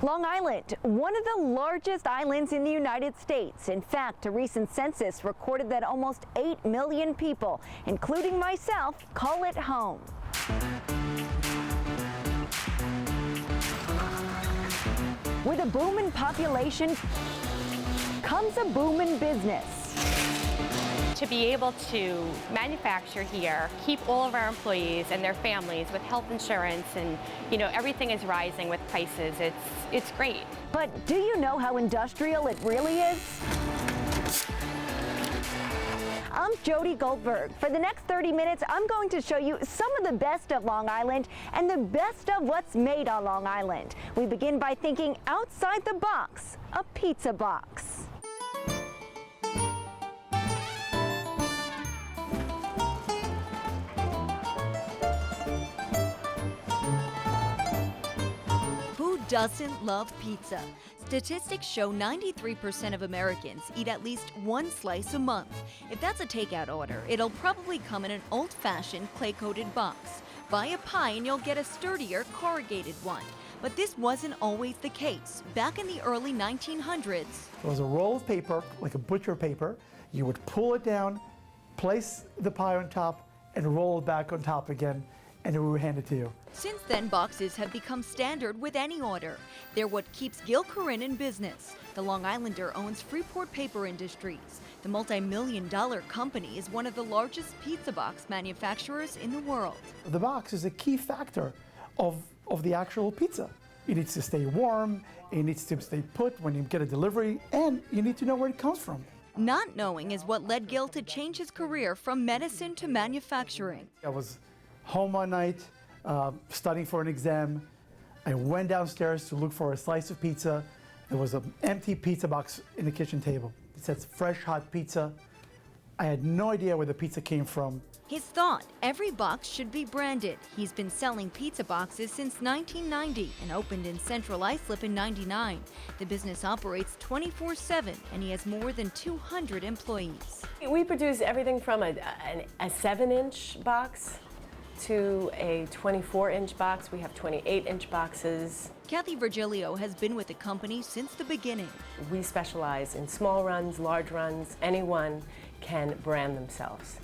Long Island, one of the largest islands in the United States. In fact, a recent census recorded that almost 8 million people, including myself, call it home. With a boom in population comes a boom in business. To be able to manufacture here, keep all of our employees and their families with health insurance, and everything is rising with prices. It's great. But do you know how industrial it really is? I'm Jodi Goldberg. For the next 30 minutes, I'm going to show you some of the best of Long Island and the best of what's made on Long Island. We begin by thinking outside the box, a pizza box. Who doesn't love pizza? Statistics show 93% of Americans eat at least one slice a month. If that's a takeout order, it'll probably come in an old-fashioned clay-coated box. Buy a pie and you'll get a sturdier, corrugated one. But this wasn't always the case. Back in the early 1900s, it was a roll of paper, like a butcher paper. You would pull it down, place the pie on top, and roll it back on top again, and it would hand it to you. Since then, boxes have become standard with any order. They're what keeps Gil Corinne in business. The Long Islander owns Freeport Paper Industries. The multi-million-dollar company is one of the largest pizza box manufacturers in the world. The box is a key factor of the actual pizza. It needs to stay warm, it needs to stay put when you get a delivery, and you need to know where it comes from. Not knowing is what led Gil to change his career from medicine to manufacturing. I was home one night, studying for an exam. I went downstairs to look for a slice of pizza. There was an empty pizza box in the kitchen table. It says fresh hot pizza. I had no idea where the pizza came from. His thought, every box should be branded. He's been selling pizza boxes since 1990 and opened in Central Islip in '99. The business operates 24/7 and he has more than 200 employees. We produce everything from a 7-inch box to a 24-inch box. We have 28-inch boxes. Kathy Virgilio has been with the company since the beginning. We specialize in small runs, large runs. Anyone can brand themselves.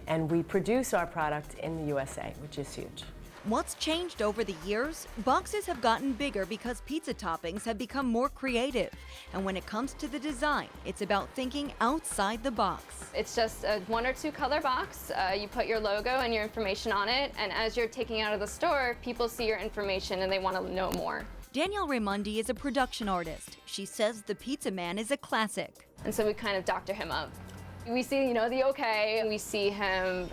And we produce our product in the USA, which is huge. What's changed over the years? Boxes have gotten bigger because pizza toppings have become more creative. And when it comes to the design, it's about thinking outside the box. It's just a 1 or 2 color box. You put your logo and your information on it, and as you're taking out of the store, people see your information and they want to know more. Danielle Raimondi is a production artist. She says the Pizza Man is a classic. And so we kind of doctor him up. We see, the OK, we see him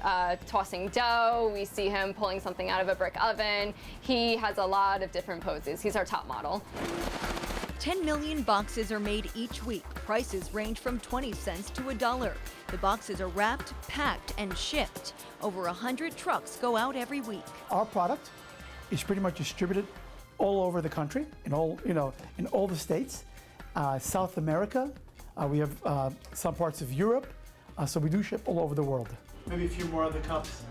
tossing dough, we see him pulling something out of a brick oven. He has a lot of different poses. He's our top model. 10 million boxes are made each week. Prices range from 20 cents to $1. The boxes are wrapped, packed, and shipped. Over 100 trucks go out every week. Our product is pretty much distributed all over the country, in all the states. South America, we have some parts of Europe. So we do ship all over the world. Maybe a few more of the cups.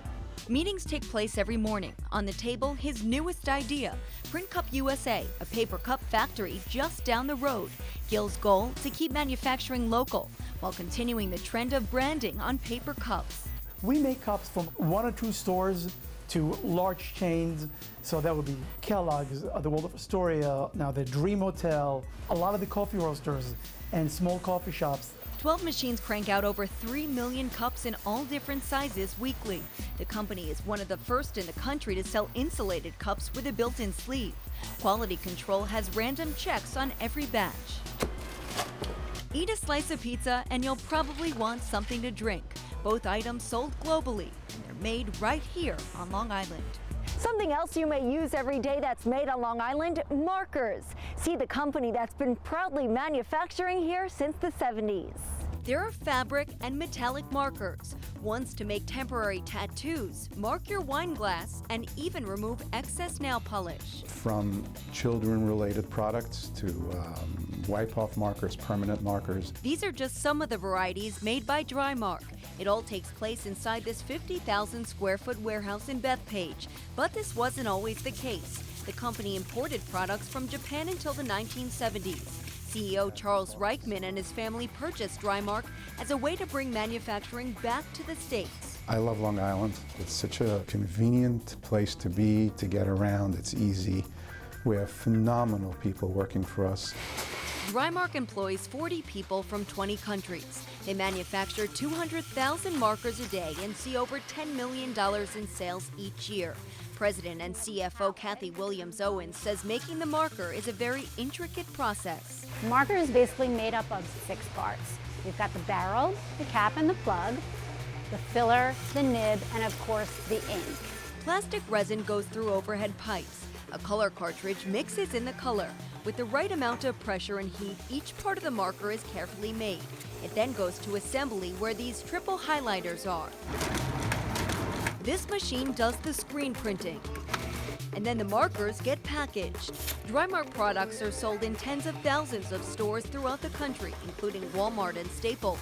Meetings take place every morning. On the table, his newest idea, Print Cup USA, a paper cup factory just down the road. Gil's goal, to keep manufacturing local while continuing the trend of branding on paper cups. We make cups from 1 or 2 stores to large chains. So that would be Kellogg's, the Waldorf Astoria, now the Dream Hotel, a lot of the coffee roasters and small coffee shops. 12 machines crank out over 3 million cups in all different sizes weekly. The company is one of the first in the country to sell insulated cups with a built-in sleeve. Quality control has random checks on every batch. Eat a slice of pizza and you'll probably want something to drink. Both items sold globally, and they're made right here on Long Island. Something else you may use every day that's made on Long Island, markers. See the company that's been proudly manufacturing here since the 70s. There are fabric and metallic markers, ones to make temporary tattoos, mark your wine glass, and even remove excess nail polish. From children-related products to wipe-off markers, permanent markers. These are just some of the varieties made by Drymark. It all takes place inside this 50,000 square foot warehouse in Bethpage. But this wasn't always the case. the company imported products from Japan until the 1970s. CEO Charles Reichman and his family purchased Drymark as a way to bring manufacturing back to the States. I love Long Island. It's such a convenient place to be, to get around. It's easy. We have phenomenal people working for us. Drymark employs 40 people from 20 countries. They manufacture 200,000 markers a day and see over $10 million in sales each year. President and CFO Kathy Williams-Owens says making the marker is a very intricate process. The marker is basically made up of 6 parts. You've got the barrel, the cap and the plug, the filler, the nib, and of course the ink. Plastic resin goes through overhead pipes. A color cartridge mixes in the color. With the right amount of pressure and heat, each part of the marker is carefully made. It then goes to assembly where these triple highlighters are. This machine does the screen printing. And then the markers get packaged. Drymark products are sold in tens of thousands of stores throughout the country, including Walmart and Staples.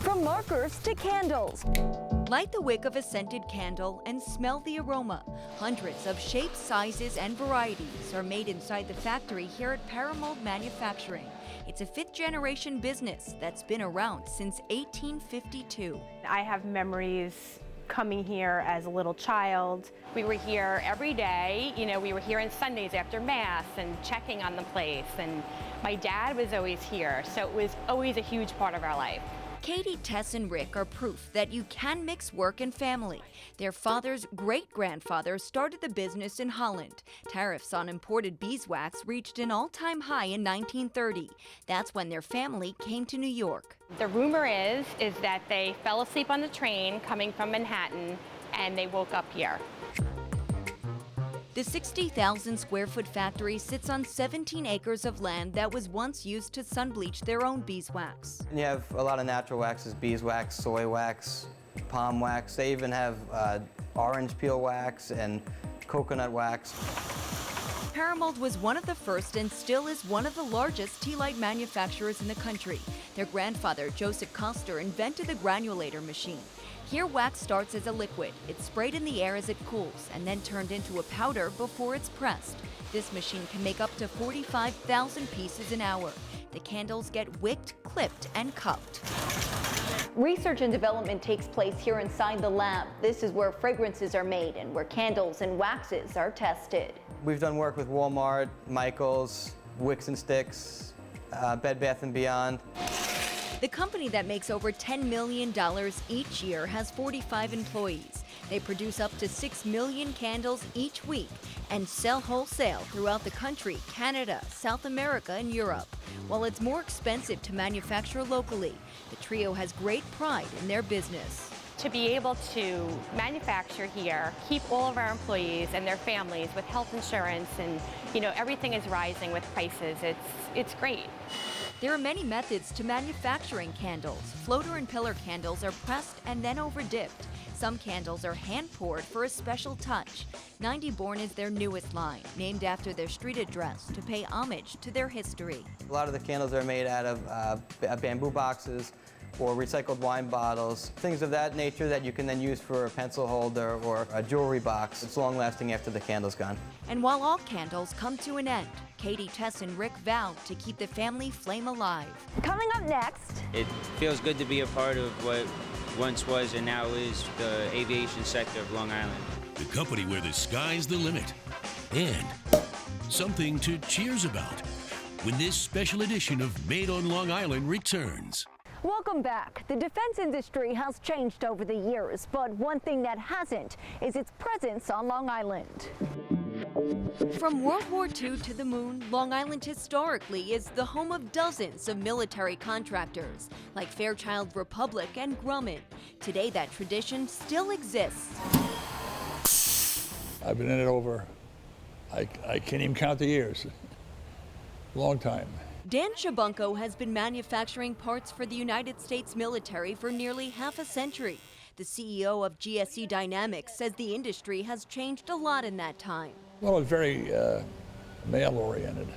From markers to candles. Light the wick of a scented candle and smell the aroma. Hundreds of shapes, sizes, and varieties are made inside the factory here at Paramold Manufacturing. It's a 5th-generation business that's been around since 1852. I have memories coming here as a little child. We were here every day. You know, we were here on Sundays after Mass and checking on the place. And my dad was always here, so it was always a huge part of our life. Katie, Tess, and Rick are proof that you can mix work and family. Their father's great-grandfather started the business in Holland. Tariffs on imported beeswax reached an all-time high in 1930. That's when their family came to New York. The rumor is that they fell asleep on the train coming from Manhattan and they woke up here. The 60,000 square foot factory sits on 17 acres of land that was once used to sun-bleach their own beeswax. And you have a lot of natural waxes: beeswax, soy wax, palm wax. They even have orange peel wax and coconut wax. Paramold was one of the first and still is one of the largest tea light manufacturers in the country. Their grandfather, Joseph Coster, invented the granulator machine. Here, wax starts as a liquid. It's sprayed in the air as it cools and then turned into a powder before it's pressed. This machine can make up to 45,000 pieces an hour. The candles get wicked, clipped, and cupped. Research and development takes place here inside the lab. This is where fragrances are made and where candles and waxes are tested. We've done work with Walmart, Michaels, Wicks and Sticks, Bed Bath & Beyond. The company that makes over $10 million each year has 45 employees. They produce up to 6 million candles each week and sell wholesale throughout the country, Canada, South America, and Europe. While it's more expensive to manufacture locally, the trio has great pride in their business. To be able to manufacture here, keep all of our employees and their families with health insurance, and everything is rising with prices. It's great. There are many methods to manufacturing candles. Floater and pillar candles are pressed and then over-dipped. Some candles are hand-poured for a special touch. 90 Born is their newest line, named after their street address to pay homage to their history. A lot of the candles are made out of bamboo boxes or recycled wine bottles, things of that nature that you can then use for a pencil holder or a jewelry box. It's long-lasting after the candle's gone. And while all candles come to an end, Katie, Tess, and Rick vow to keep the family flame alive. Coming up next. It feels good to be a part of what once was and now is the aviation sector of Long Island. The company where the sky's the limit. And something to cheers about when this special edition of Made on Long Island returns. Welcome back. The defense industry has changed over the years, but one thing that hasn't is its presence on Long Island. From World War II to the moon, Long Island historically is the home of dozens of military contractors, like Fairchild Republic and Grumman. Today, that tradition still exists. I've been in it over, I can't even count the years. Long time. Dan Shabunko has been manufacturing parts for the United States military for nearly half a century. The CEO of GSE Dynamics says the industry has changed a lot in that time. Well, it's very male-oriented.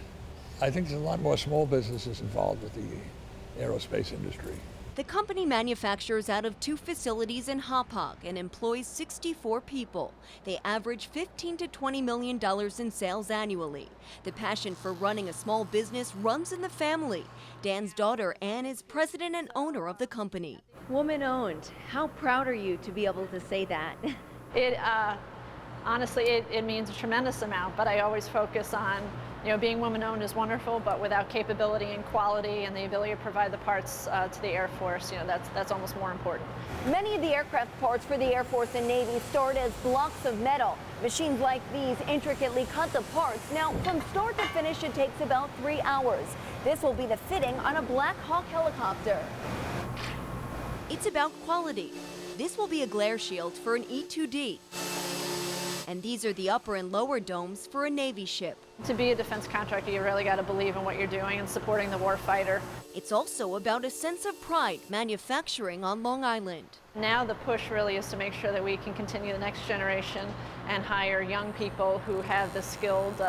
I think there's a lot more small businesses involved with the aerospace industry. The company manufactures out of 2 facilities in Hauppauge and employs 64 people. They average $15 to $20 million in sales annually. The passion for running a small business runs in the family. Dan's daughter, Ann, is president and owner of the company. Woman-owned. How proud are you to be able to say that? Honestly, it means a tremendous amount, but I always focus on, being woman-owned is wonderful, but without capability and quality and the ability to provide the parts to the Air Force, that's almost more important. Many of the aircraft parts for the Air Force and Navy start as blocks of metal. Machines like these intricately cut the parts. Now, from start to finish, it takes about 3 hours. This will be the fitting on a Black Hawk helicopter. It's about quality. This will be a glare shield for an E-2D. And these are the upper and lower domes for a Navy ship. To be a defense contractor, you really got to believe in what you're doing and supporting the warfighter. It's also about a sense of pride manufacturing on Long Island. Now the push really is to make sure that we can continue the next generation and hire young people who have the skilled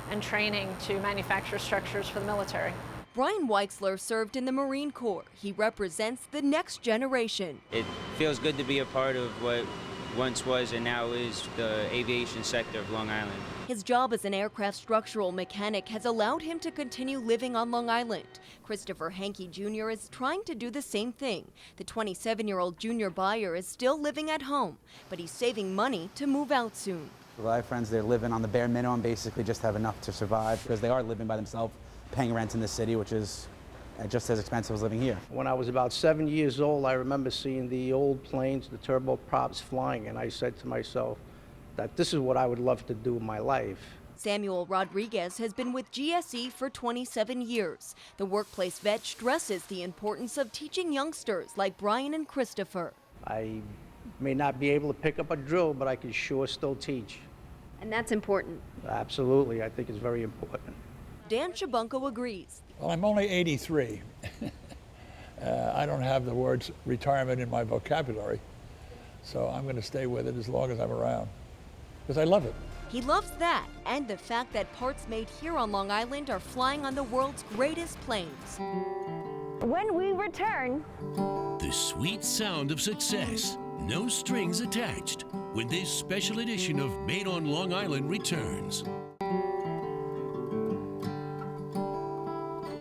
and training to manufacture structures for the military. Brian Weixler served in the Marine Corps. He represents the next generation. It feels good to be a part of what once was and now is the aviation sector of Long Island. His job as an aircraft structural mechanic has allowed him to continue living on Long Island. Christopher Hankey Jr. is trying to do the same thing. The 27-year-old junior buyer is still living at home, but he's saving money to move out soon. Well, I have friends, they're living on the bare minimum, basically just have enough to survive because they are living by themselves, paying rent in the city, which is just as expensive as living here. When I was about 7 years old, I remember seeing the old planes, the turboprops flying, and I said to myself that this is what I would love to do in my life. Samuel Rodriguez has been with GSE for 27 years. The workplace vet stresses the importance of teaching youngsters like Brian and Christopher. I may not be able to pick up a drill, but I can sure still teach. And that's important. Absolutely, I think it's very important. Dan Chabunko agrees. Well, I'm only 83. I don't have the words retirement in my vocabulary, so I'm going to stay with it as long as I'm around, because I love it. He loves that, and the fact that parts made here on Long Island are flying on the world's greatest planes. When we return, the sweet sound of success, no strings attached, when this special edition of Made on Long Island returns.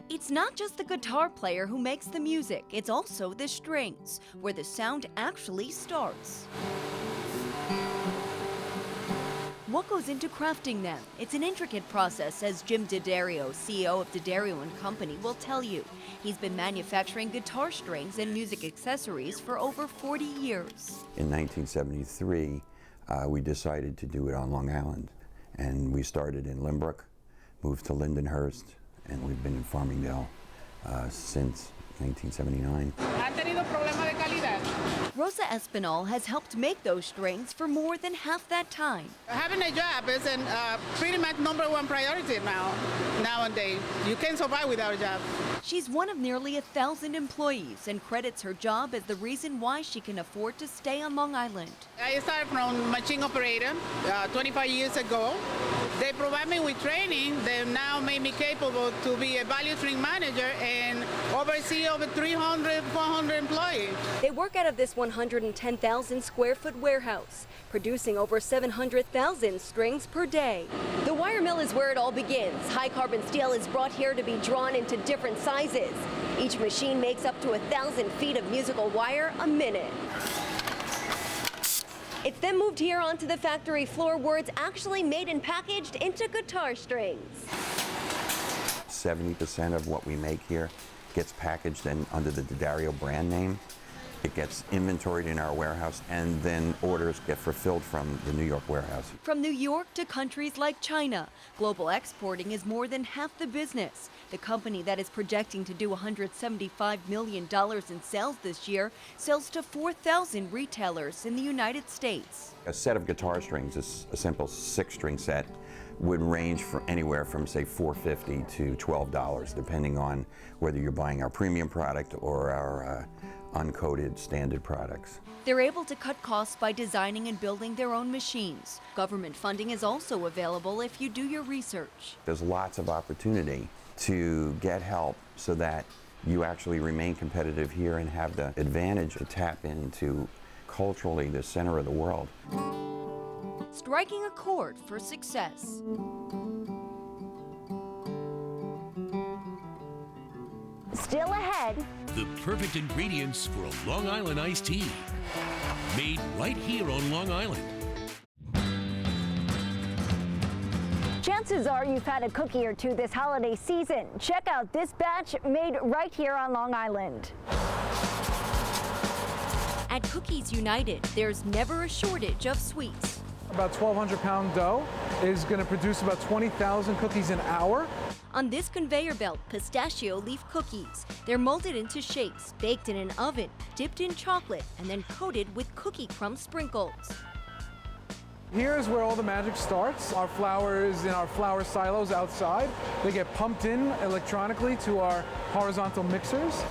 It's not just the guitar player who makes the music, it's also the strings, where the sound actually starts. What goes into crafting them? It's an intricate process, as Jim D'Addario, CEO of D'Addario & Company, will tell you. He's been manufacturing guitar strings and music accessories for over 40 years. In 1973, we decided to do it on Long Island, and we started in Limbrook, moved to Lindenhurst, and we've been in Farmingdale since 1979. Rosa Espinal has helped make those strings for more than half that time. Having a job is pretty much #1 priority nowadays. You can't survive without a job. She's one of nearly 1,000 employees and credits her job as the reason why she can afford to stay on Long Island. I started from machine operator 25 years ago. They provide me with training. They now made me capable to be a value stream manager and oversee over 300, 400 employees. They work out of this 110,000 square foot warehouse, producing over 700,000 strings per day. The wire mill is where it all begins. High carbon steel is brought here to be drawn into different sizes. Each machine makes up to 1,000 feet of musical wire a minute. It's then moved here onto the factory floor where it's actually made and packaged into guitar strings. 70% of what we make here gets packaged under the D'Addario brand name. It gets inventoried in our warehouse, and then orders get fulfilled from the New York warehouse. From New York to countries like China, global exporting is more than half the business. The company that is projecting to do $175 million in sales this year sells to 4,000 retailers in the United States. A set of guitar strings, is a simple 6-string set, would range from anywhere from, say, $4.50 to $12, depending on whether you're buying our premium product or our uncoated standard products. They're able to cut costs by designing and building their own machines. Government funding is also available if you do your research. There's lots of opportunity to get help so that you actually remain competitive here and have the advantage to tap into culturally the center of the world. Striking a chord for success. Still ahead, The perfect ingredients for a Long Island iced tea. Made right here on Long Island. chances are you've had a cookie or two this holiday season. Check out this batch made right here on Long Island. At Cookies United, there's never a shortage of sweets. About 1,200 pound dough is going to produce about 20,000 cookies an hour. On this conveyor belt, pistachio leaf cookies. They're molded into shapes, baked in an oven, dipped in chocolate, and then coated with cookie crumb sprinkles. Here's where all the magic starts. Our flour is in our flour silos outside. They get pumped in electronically to our horizontal mixers.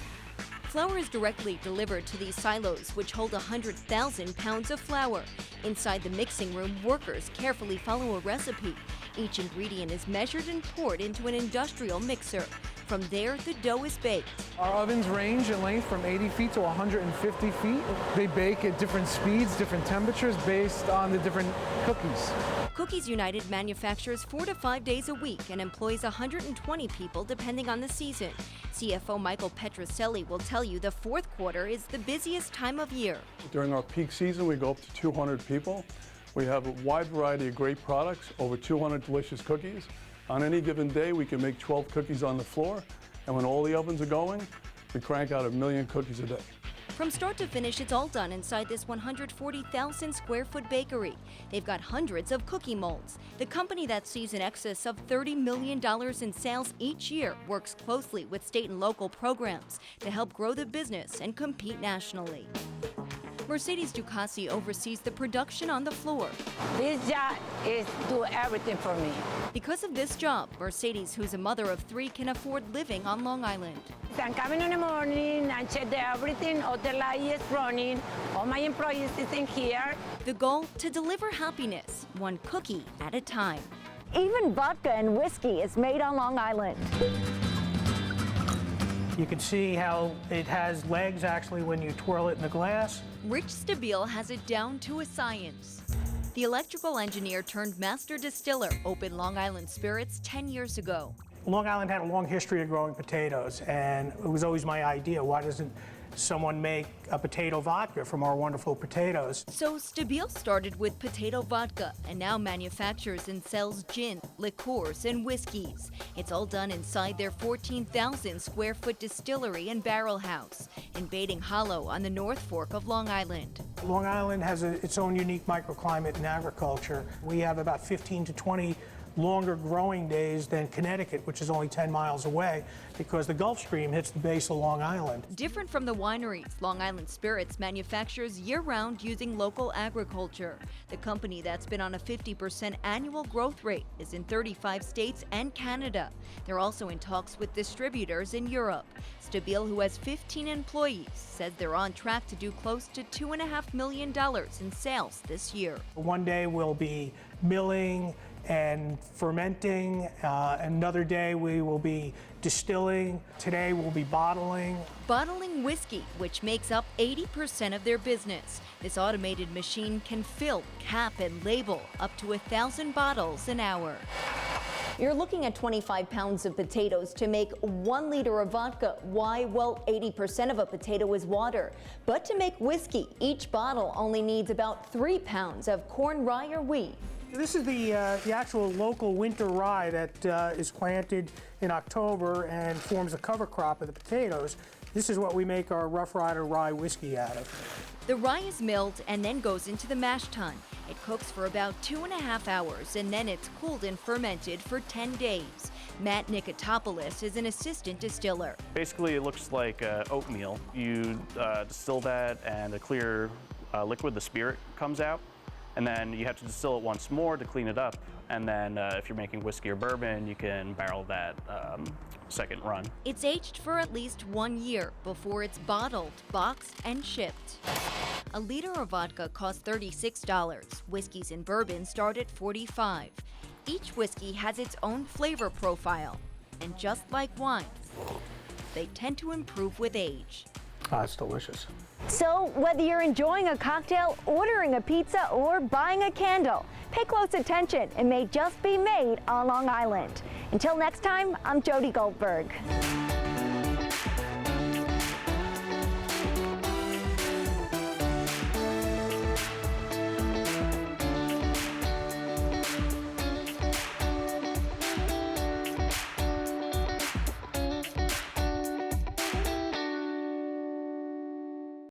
Flour is directly delivered to these silos, which hold 100,000 pounds of flour. Inside the mixing room, workers carefully follow a recipe. Each ingredient is measured and poured into an industrial mixer. From there, the dough is baked. Our ovens range in length from 80 feet to 150 feet. They bake at different speeds, different temperatures based on the different cookies. Cookies United manufactures 4 to 5 days a week and employs 120 people depending on the season. CFO Michael Petroselli will tell you the fourth quarter is the busiest time of year. During our peak season, we go up to 200 people. We have a wide variety of great products, over 200 delicious cookies. On any given day, we can make 12 cookies on the floor, and when all the ovens are going, we crank out 1 million cookies a day. From start to finish, it's all done inside this 140,000 square foot bakery. They've got hundreds of cookie molds. The company that sees in excess of $30 million in sales each year works closely with state and local programs to help grow the business and compete nationally. Mercedes Ducassi oversees the production on the floor. This job is do everything for me. Because of this job, Mercedes, who's a mother of 3, can afford living on Long Island. I'm coming in the morning and check everything, all the light is running, all my employees is in here. The goal, to deliver happiness, one cookie at a time. Even vodka and whiskey is made on Long Island. You can see how it has legs actually when you twirl it in the glass. Rich Stabile has it down to a science. The electrical engineer turned master distiller opened Long Island Spirits 10 years ago. Long Island had a long history of growing potatoes, and it was always my idea, why doesn't someone make a potato vodka from our wonderful potatoes? So Stabile started with potato vodka and now manufactures and sells gin, liqueurs, and whiskeys. It's all done inside their 14,000 square foot distillery and barrel house in Bating Hollow on the North Fork of Long Island. Long Island has its own unique microclimate in agriculture. We have about 15 to 20 longer growing days than Connecticut, which is only 10 miles away, because the Gulf Stream hits the base of Long Island. Different from the wineries, Long Island Spirits manufactures year-round using local agriculture. The company that's been on a 50% annual growth rate is in 35 states and Canada. They're also in talks with distributors in Europe. Stabile, who has 15 employees, says they're on track to do close to $2.5 million in sales this year. One day we'll be milling and fermenting. Another day we will be distilling. Today we'll be bottling. Bottling whiskey, which makes up 80% of their business. This automated machine can fill, cap, and label up to 1,000 bottles an hour. You're looking at 25 pounds of potatoes to make 1 liter of vodka. Why? Well, 80% of a potato is water. But to make whiskey, each bottle only needs about 3 pounds of corn, rye, or wheat. This is the actual local winter rye that is planted in October and forms a cover crop of the potatoes. This is what we make our Rough Rider rye whiskey out of. The rye is milled and then goes into the mash tun. It cooks for about 2.5 hours and then it's cooled and fermented for 10 days. Matt Nikotopoulos is an assistant distiller. Basically, it looks like oatmeal. You distill that and a clear liquid, the spirit, comes out. And then you have to distill it once more to clean it up. And then if you're making whiskey or bourbon, you can barrel that second run. It's aged for at least 1 year before it's bottled, boxed, and shipped. A liter of vodka costs $36. Whiskeys and bourbons start at $45. Each whiskey has its own flavor profile. And just like wine, they tend to improve with age. It's delicious. So whether you're enjoying a cocktail, ordering a pizza, or buying a candle, pay close attention. It may just be made on Long Island. Until next time, I'm Jodi Goldberg.